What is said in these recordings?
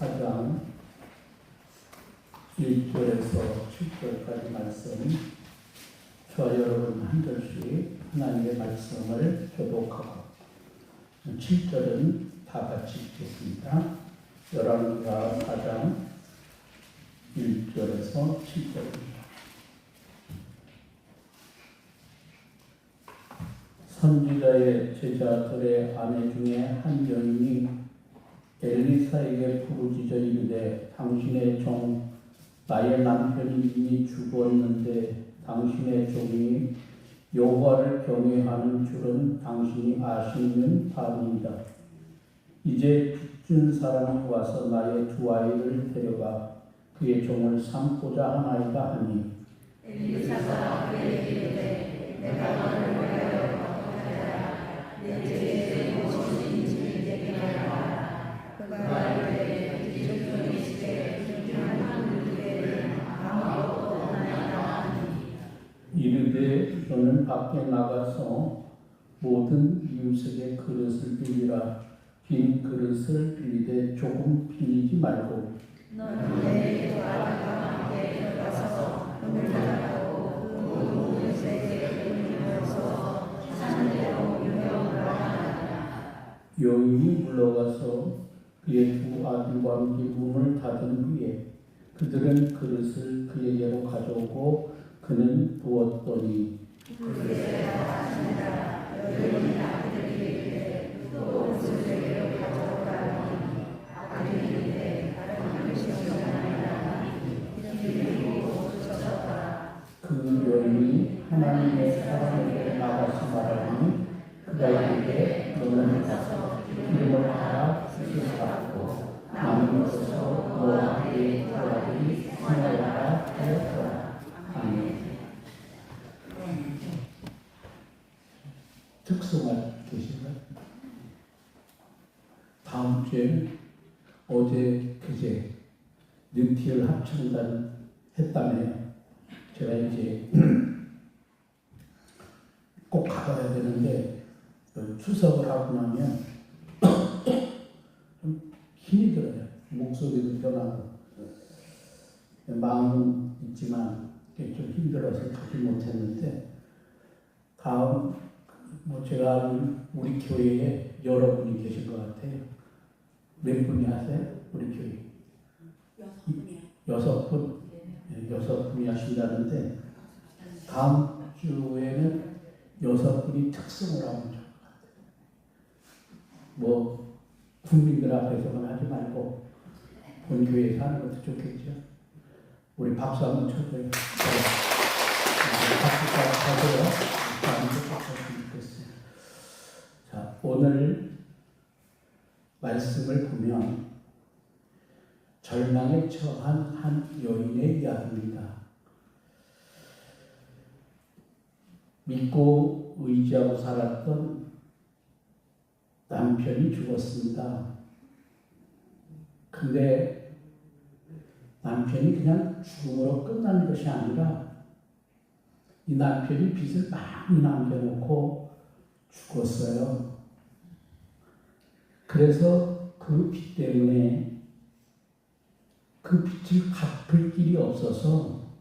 4장 1절에서 7절까지 말씀, 저와 여러분 한 절씩 하나님의 말씀을 교독하고 7절은 다 같이 읽겠습니다. 열왕기하 4장 1절에서 7절입니다. 선지자의 제자들의 아내 중에 한 여인이 엘리사에게 부르짖어 이르되 당신의 종 나의 남편이 이미 죽었는데 당신의 종이 여호와를 경외하는 줄은 당신이 아시는 바입니다. 이제 빚준 사람이 와서 나의 두 아이를 데려가 그의 종을 삼고자 하나이다 하니 엘리사가 그에게 이르되 내가 너를 위하여 어떠하리라 내 죄의 무엇인지 내게 말하라. 그가 이르되 기준이 시되 기준한 그에는 아무것도 없나이다 하니 이르되 너는 밖에 나가서 모든 이웃에게 그릇을 빌리라. 빈 그릇을 빌리되 조금 빌리지 말고 너는 내 두 아들과 함께 들어가서 문을 닫고 그 모든 이웃에게 문을 열어서 산대로 유명하라 하니라. 여인이 물러가서 그의 두 아들과 함께 문을 닫은 후에 그들은 그릇을 그에게로 가져오고 그는 부었더니 그릇에 닫았습니다. 여인이 아들에게 이르되 또 그릇을 내게로 가져오라니 아들이 이르되 다른 그릇이 없나이다. 그리고 쫓아가라. 그 여인이 하나님의 사람에게 나가서 말하니 그가 이르되 너는 가서 기름을 팔아 빚을 갚고 남은 것으로 너와 그의 두 아들이 생활하라 하였더라. 아멘. 특성을 계신가요? 다음 주에는 어제 그제 능티을 합창단 했다며요. 제가 이제 꼭 가봐야 되는데 추석을 하고 나면 좀 힘이 들어요. 목소리도 변하고 마음은 있지만 좀 힘들어서 가지 못했는데 다음 제가 아는 우리 교회에 여러분이 계신 것 같아요. 몇 분이 하세요? 우리 교회 6분? 네, 6분이 하신다는데 다음 주에는 6분이 특성을 하면 좋을 것 같아요. 국민들 앞에서만 하지 말고 본 교회에서 하는 것도 좋겠죠. 우리 박수 한번 쳐줘요. 박수까지 쳐줘요. 자, 오늘 말씀을 보면 절망에 처한 한 여인의 이야기입니다. 믿고 의지하고 살았던 남편이 죽었습니다. 근데 남편이 그냥 죽음으로 끝나는 것이 아니라 이 남편이 빚을 많이 남겨놓고 죽었어요. 그래서 그 빚 때문에 그 빚을 갚을 길이 없어서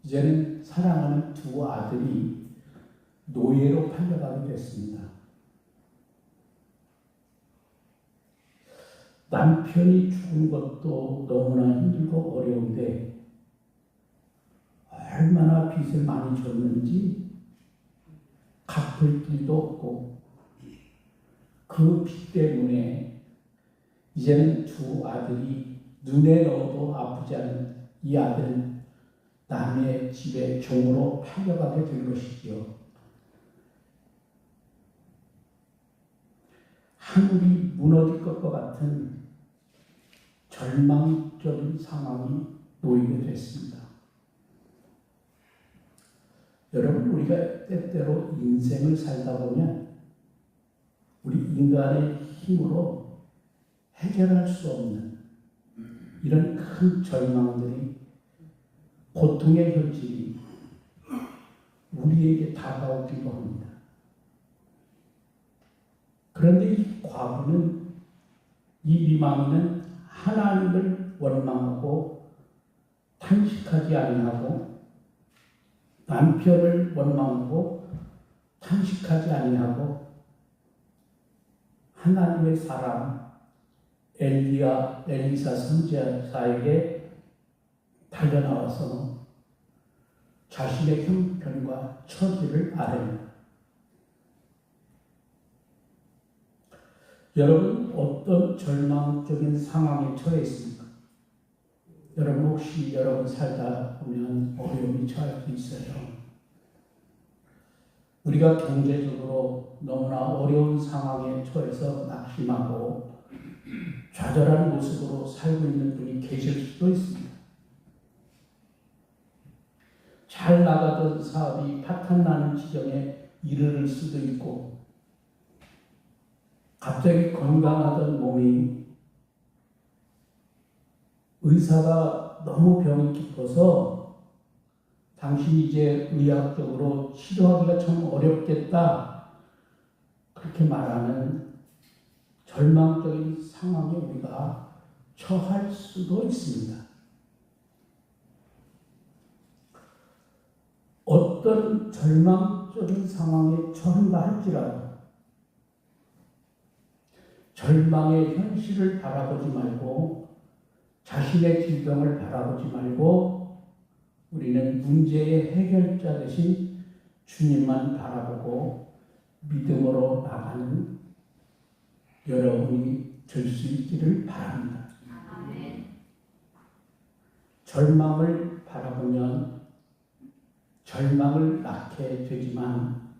이제는 사랑하는 두 아들이 노예로 팔려가게 됐습니다. 남편이 죽은 것도 너무나 힘들고 어려운데 얼마나 빚을 많이 졌는지 갚을 길도 없고 그 빚 때문에 이제는 두 아들이 눈에 넣어도 아프지 않은 이 아들은 남의 집에 종으로 팔려가게 된 것이지요. 하늘이 무너질 것과 같은 절망적인 상황이 놓이게 됐습니다. 여러분, 우리가 때때로 인생을 살다 보면 우리 인간의 힘으로 해결할 수 없는 이런 큰 절망들이, 고통의 현실이 우리에게 다가오기도 합니다. 그런데 이 과부는, 이 미망인은 하나님을 원망하고 탄식하지 아니하고 남편을 원망하고 탄식하지 아니하고 하나님의 사람 엘리사 선지자에게 달려나와서 자신의 형편과 처지를 아뢰니다. 여러분 어떤 절망적인 상황에 처해 있습니까? 여러분 혹시 여러분 살다 보면 어려움이 처할 수 있어요. 우리가 경제적으로 너무나 어려운 상황에 처해서 낙심하고 좌절한 모습으로 살고 있는 분이 계실 수도 있습니다. 잘 나가던 사업이 파탄나는 지경에 이르를 수도 있고 갑자기 건강하던 몸이 의사가 너무 병이 깊어서 당신이 이제 의학적으로 치료하기가 참 어렵겠다 그렇게 말하는 절망적인 상황에 우리가 처할 수도 있습니다. 어떤 절망적인 상황에 처한다 할지라도 절망의 현실을 바라보지 말고 자신의 질병을 바라보지 말고 우리는 문제의 해결자 대신 주님만 바라보고 믿음으로 나가는 여러분이 될 수 있기를 바랍니다. 절망을 바라보면 절망을 낳게 되지만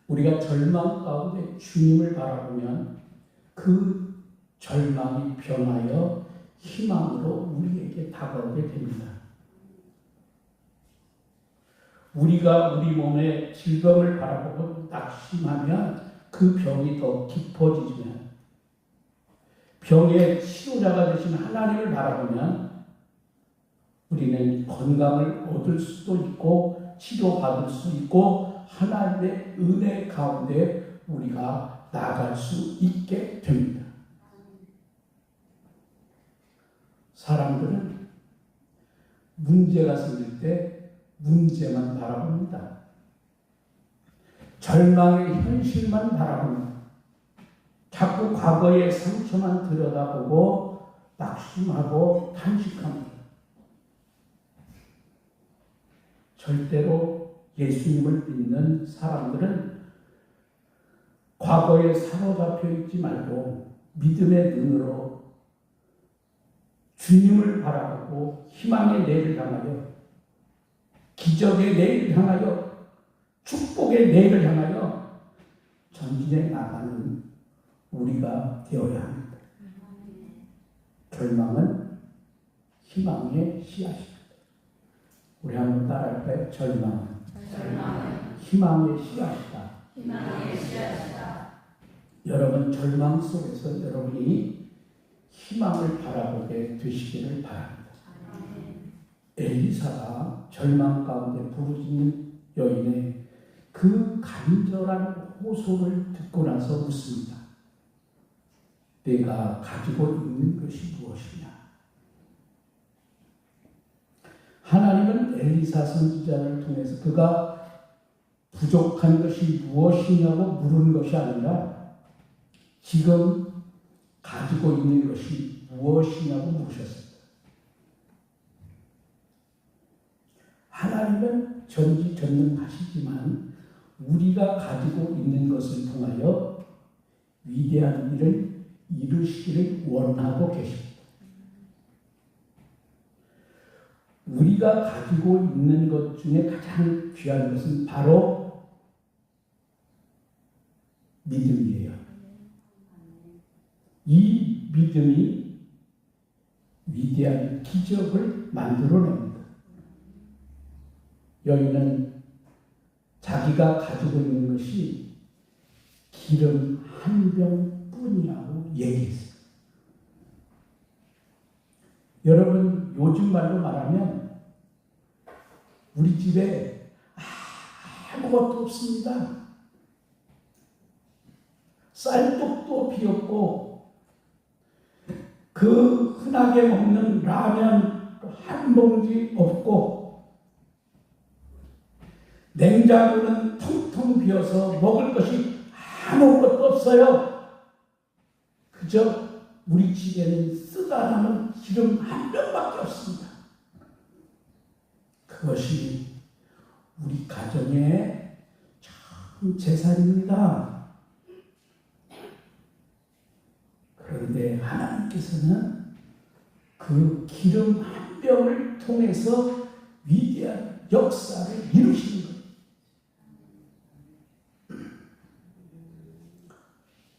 우리가 절망 가운데 주님을 바라보면 그 절망이 변하여 희망으로 우리에게 다가오게 됩니다. 우리가 우리 몸의 질병을 바라보고 낙심하면 그 병이 더 깊어지면 병의 치료자가 되신 하나님을 바라보면 우리는 건강을 얻을 수도 있고 치료받을 수 있고 하나님의 은혜 가운데 우리가 나아갈 수 있게 됩니다. 사람들은 문제가 생길 때 문제만 바라봅니다. 절망의 현실만 바라봅니다. 자꾸 과거의 상처만 들여다보고 낙심하고 탄식합니다. 절대로 예수님을 믿는 사람들은 과거에 사로잡혀 있지 말고 믿음의 눈으로 주님을 바라보고 희망의 내일을 향하여 기적의 내일을 향하여 축복의 내일을 향하여 전진해 나가는 우리가 되어야 합니다. 절망은 희망의 씨앗입니다. 우리 한번 따라할까요? 절망은 희망의 씨앗이다. 여러분 절망 속에서 여러분이 희망을 바라보게 되시기를 바랍니다. 엘리사가 절망 가운데 부르짖는 여인의 그 간절한 호소를 듣고 나서 묻습니다. 내가 가지고 있는 것이 무엇이냐? 하나님은 엘리사 선지자를 통해서 그가 부족한 것이 무엇이냐고 물은 것이 아니라 지금 가지고 있는 것이 무엇이냐고 물으셨습니다. 하나님은 전지전능하시지만 우리가 가지고 있는 것을 통하여 위대한 일을 이루시기를 원하고 계십니다. 우리가 가지고 있는 것 중에 가장 귀한 것은 바로 믿음이에요. 이 믿음이 위대한 기적을 만들어냅니다. 여인은 자기가 가지고 있는 것이 기름 한 병뿐이라고 얘기했어요. 여러분 요즘 말로 말하면 우리 집에 아무것도 없습니다. 쌀떡도 비었고 그 흔하게 먹는 라면 한 봉지 없고 냉장고는 텅텅 비어서 먹을 것이 아무것도 없어요. 그저 우리 집에는 쓰다 남은 기름 한 병밖에 없습니다. 그것이 우리 가정의 참 재산입니다. 그런데 하나님께서는 그 기름 한 병을 통해서 위대한 역사를 이루시는 거예요.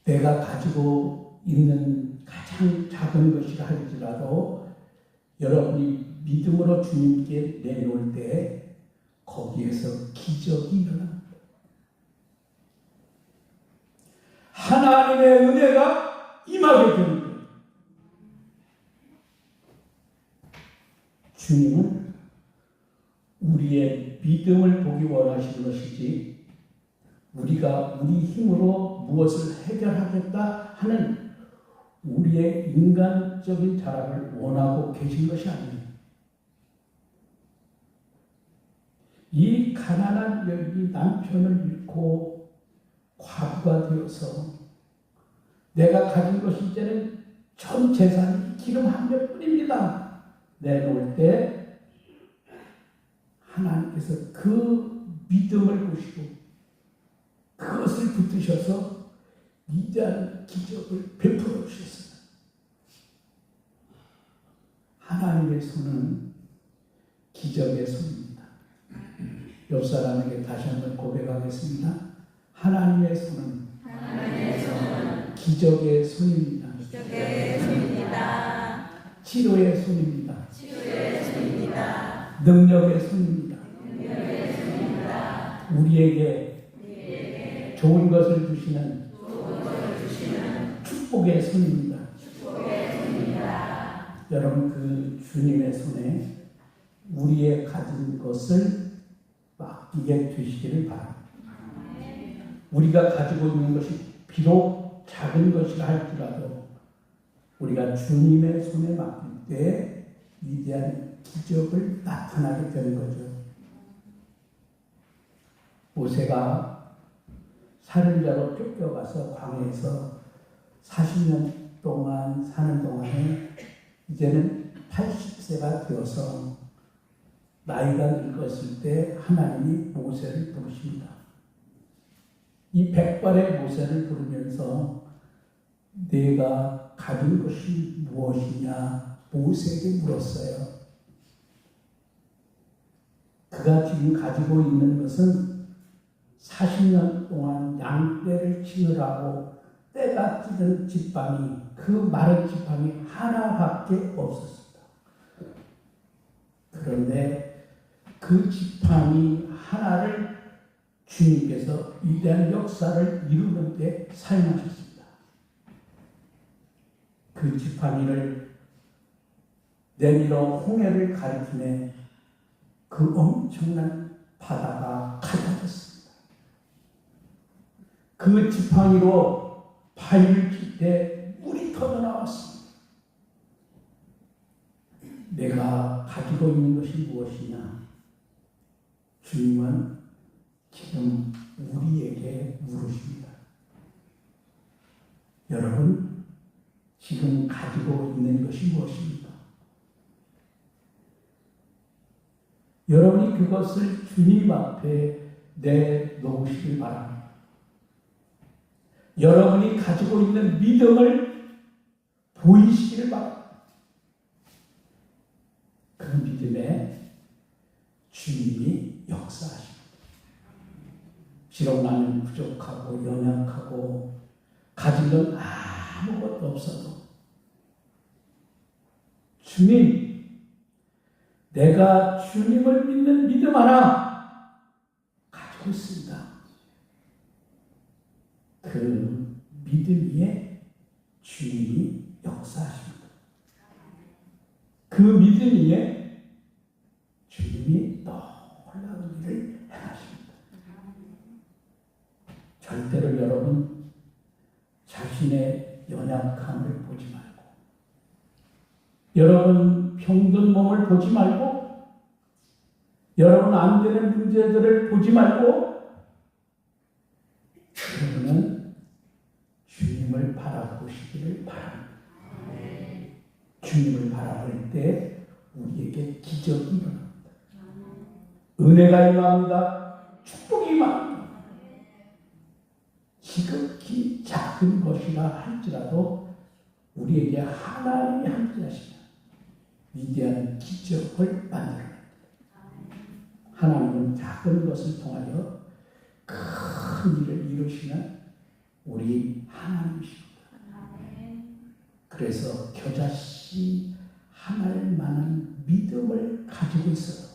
내가 가지고 있는 가장 작은 것이라 할지라도 여러분이 믿음으로 주님께 내놓을 때 거기에서 기적이 일어납니다. 하나님의 은혜가 임하게 되는 거예요. 주님은 우리의 믿음을 보기 원하시는 것이지 우리가 우리 힘으로 무엇을 해결하겠다 하는 우리의 인간적인 자랑을 원하고 계신 것이 아니에요. 이 가난한 여인이 남편을 잃고 과부가 되어서 내가 가진 것이 이제는 전 재산이 기름 한 병뿐입니다. 내놓을 때 하나님께서 그 믿음을 보시고 그것을 붙드셔서 위대한 기적을 베풀어 주셨어요. 하나님의 손은 기적의 손입니다. 옆 사람에게 다시 한번 고백하겠습니다. 하나님의 손은 기적의 손입니다. 치료의 손입니다. 능력의 손입니다. 우리에게 좋은 것을 주시는 축복의 손입니다. 여러분 그 주님의 손에 우리의 가진 것을 맡기게 되시기를 바랍니다. 우리가 가지고 있는 것이 비록 작은 것이라 할지라도 우리가 주님의 손에 맡길 때 위대한 기적을 나타나게 되는 거죠. 모세가 살인자로 쫓겨가서 광야에서 40년 동안 사는 동안에 이제는 80세가 되어서 나이가 늙었을 때 하나님이 모세를 부르십니다. 이 백발의 모세를 부르면서 내가 가진 것이 무엇이냐 모세에게 물었어요. 그가 지금 가지고 있는 것은 40년 동안 양떼를 치느라고 때가 찌든 지팡이, 그 마른 지팡이 하나밖에 없었습니다. 그런데 그 지팡이 하나를 주님께서 위대한 역사를 이루는 데 사용하셨습니다. 그 지팡이를 내밀어 홍해를 가리키네 그 엄청난 바다가 갈라졌습니다. 그 지팡이로 바위를 칠 때 물이 터져 나왔습니다. 내가 가지고 있는 것이 무엇이냐? 주님은 지금 우리에게 물으십니다. 여러분, 지금 가지고 있는 것이 무엇입니까? 여러분이 그것을 주님 앞에 내놓으시길 바랍니다. 여러분이 가지고 있는 믿음을 보이시기를 바랍니다. 그 믿음에 주님이 역사하십니다. 비록 나는 부족하고 연약하고 가진 건 아무것도 없어도 주님, 내가 주님을 믿는 믿음 하나 가지고 있습니다. 그 믿음 위에 주님이 역사하십니다. 그 믿음 위에 주님이 놀라운 일을 행하십니다. 절대로 여러분 자신의 연약함을 보지 말고 여러분 병든 몸을 보지 말고, 여러분 안 되는 문제들을 보지 말고, 여러분은 주님을 바라보시기를 바랍니다. 주님을 바라볼 때 우리에게 기적이 일어납니다. 은혜가 임합니다. 축복이 임합니다. 지극히 작은 것이라 할지라도 우리에게 하나님이 함께하시면 위대한 기적을 만들어냅니다. 하나님은 작은 것을 통하여 큰 일을 이루시는 우리 하나님이십니다. 그래서 겨자씨 하나를 만한 믿음을 가지고 있어도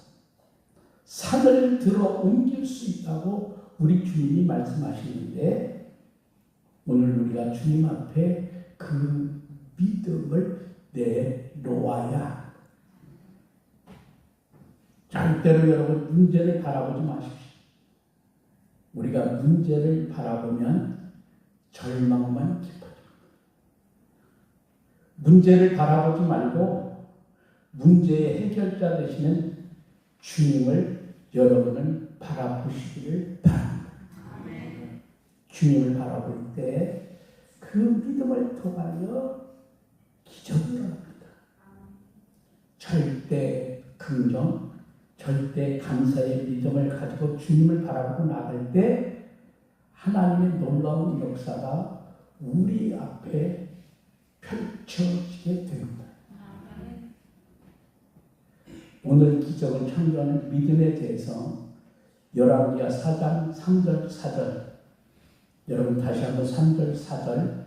산을 들어 옮길 수 있다고 우리 주님이 말씀하시는데, 오늘 우리가 주님 앞에 그 믿음을 내놓아야, 절대로 여러분 문제를 바라보지 마십시오. 우리가 문제를 바라보면 절망만 깊어집니다. 문제를 바라보지 말고 문제의 해결자 되시는 주님을 여러분은 바라보시기를 바랍니다. 주님을 바라볼 때 그 믿음을 통하여 기적이 일어납니다. 절대 긍정, 절대 감사의 믿음을 가지고 주님을 바라보고 나갈 때 하나님의 놀라운 역사가 우리 앞에 펼쳐지게 됩니다. 오늘 기적을 창조하는 믿음에 대해서 열왕기하 4장 3절 4절, 여러분 다시 한번 3절 4절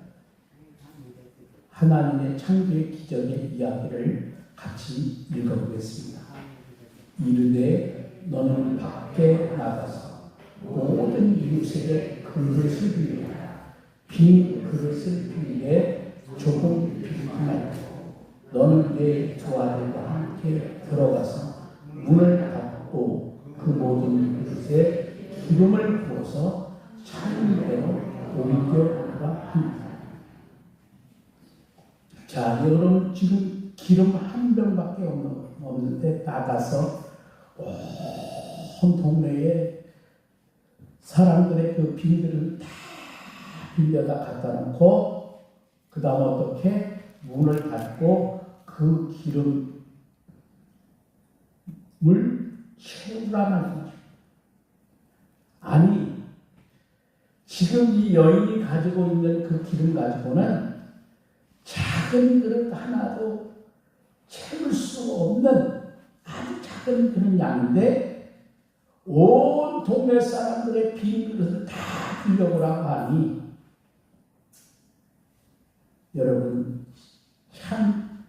하나님의 창조의 기적의 이야기를 같이 읽어보겠습니다. 이르되 너는 밖에 나가서 모든 이웃에게 그릇을 빌리라. 빈 그릇을 빌리에 조금 빌리지 말고 너는 내 두 아들과 함께 들어가서 문을 닫고 그 모든 그릇에 기름을 부어서 차린 대로 옮겨오라 합니다. 자, 여러분 지금 기름 한 병밖에 없는데 나가서 온 동네에 사람들의 그 빈들을 다 빌려다 갖다 놓고 그 다음 어떻게 문을 닫고 그 기름을 채우라는 거죠. 아니, 지금 이 여인이 가지고 있는 그 기름 가지고는 작은 그릇 하나도 채울 수 없는 아주 작은 그런 양인데 온 동네 사람들의 빈 그릇을 다 빌려오라고 하니, 여러분 참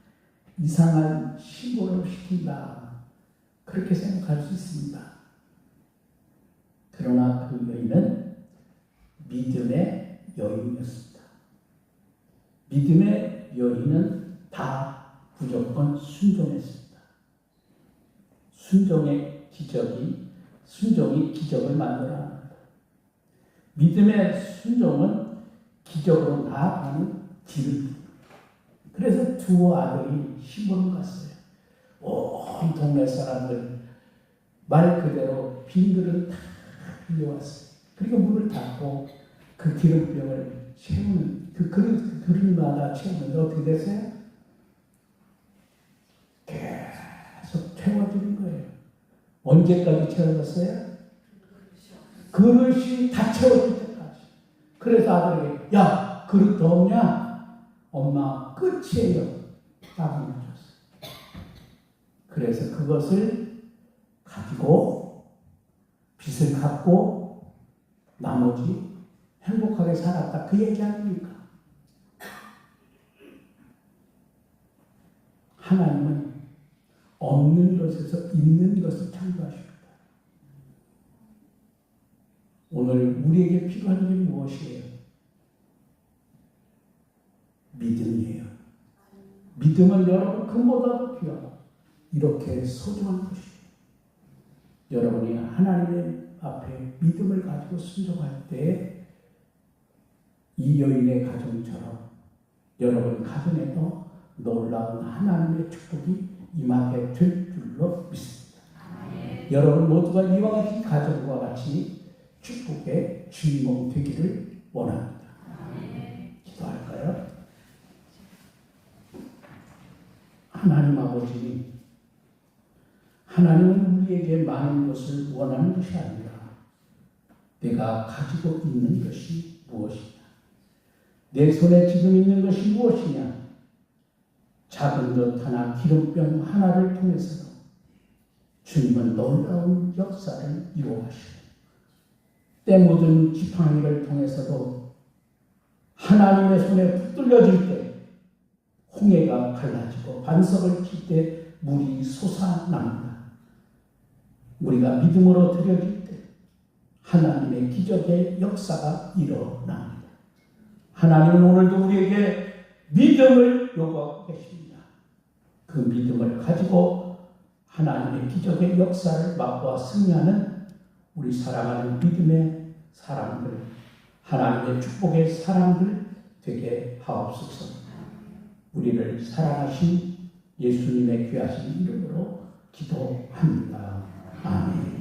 이상한 신고를 시킨다, 그렇게 생각할 수 있습니다. 그러나 그 여인은 믿음의 여인이었습니다. 믿음의 여인은 다 무조건 순종했습니다. 순종이 기적을 만들어 합니다. 믿음의 순종은 기적으로 나아가는 길입니다. 그래서 두 아들이 시부름 갔어요. 온 동네 사람들 말 그대로 빈 그릇을 다 빌려왔어요. 그리고 문을 닫고 그 기름병을 채우는 그 그릇마다 채우는데 어떻게 됐어요? 계속 채워지는 거예요. 언제까지 채워졌어요? 그릇이 다 채워질 때까지. 그래서 아들에게 야, 그릇 더 없냐? 엄마, 끝이에요. 딱 줬어요. 그래서 그것을 가지고 빚을 갚고 나머지 행복하게 살았다, 그 얘기 아닙니까? 하나님은 없는 것에서 있는 것을 창조하십니다. 오늘 우리에게 필요한 게 무엇이에요? 믿음이에요. 믿음은 여러분 금보다도 귀하고 이렇게 소중한 것이에요. 여러분이 하나님의 앞에 믿음을 가지고 순종할 때 이 여인의 가정처럼 여러분 가정에도 놀라운 하나님의 축복이 임하게 될 줄로 믿습니다. 여러분 모두가 이와 같이 가족과 같이 축복의 주인공 되기를 원합니다. 기도할까요? 하나님 아버지, 하나님은 우리에게 많은 것을 원하는 것이 아니라 내가 가지고 있는 것이 무엇이냐, 내 손에 지금 있는 것이 무엇이냐, 작은 것 하나, 기름병 하나를 통해서도 주님은 놀라운 역사를 이루어가시고 때 묻은 지팡이를 통해서도 하나님의 손에 붙들려질 때 홍해가 갈라지고 반석을 칠 때 물이 솟아납니다. 우리가 믿음으로 드려질 때 하나님의 기적의 역사가 일어납니다. 하나님은 오늘도 우리에게 믿음을 요구하고 계십니다. 그 믿음을 가지고 하나님의 기적의 역사를 맛보아 승리하는 우리 사랑하는 믿음의 사람들, 하나님의 축복의 사람들 되게 하옵소서. 우리를 사랑하신 예수님의 귀하신 이름으로 기도합니다. 아멘.